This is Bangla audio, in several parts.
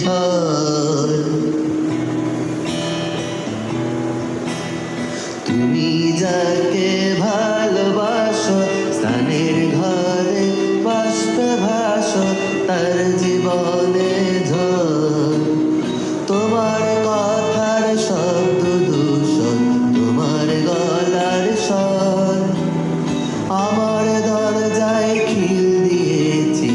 ঝড়। তুমি যাকে ভালোবাসো স্থানের ঘরে বাষ্পে ভাসো তার জীবনে ঝড়। তোমার কথার শব্দ দূষণ, তোমার গলার স্বর আমার দরজায় খিল দিয়েছি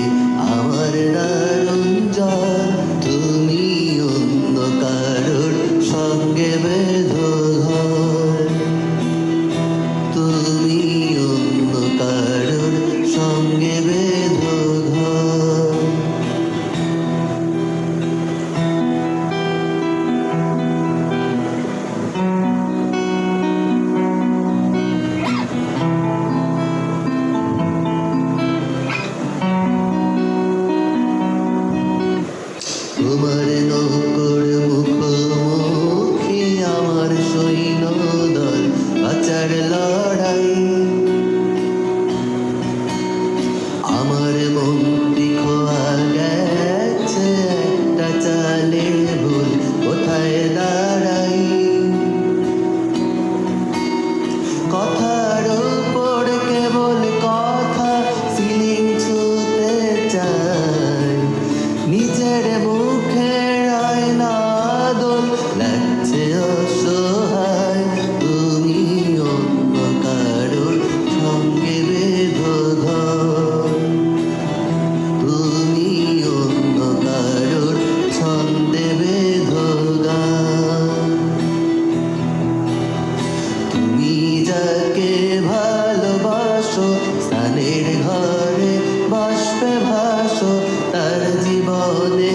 আমার দারুণ জ্বর। তুমি অন্য কারোর সঙ্গে বেঁধো ঘর, তুমি অন্য কারোর সঙ্গে বেঁধো ঘর। তোমার নৌকর মুখোমুখি আমার সৈন্যদল বাঁচার লড়াই। আমার মনটি খোয়া গেছে একটা চালের ভুল কোথায় দাঁড়াই। কথার উপর কেবল কথা সিলিং ছুঁতে চাই, নিজের মুখের আয়না দোল লাগছে অসহায়। তুমি অন্য কারোর সঙ্গে বেঁধো ঘর, তুমি অন্য কারোর ছন্দে বেঁধো গান। তুমি যাকে ভালোবাসো স্থানের ঘরে বাষ্পে ভাসো তার জীবনে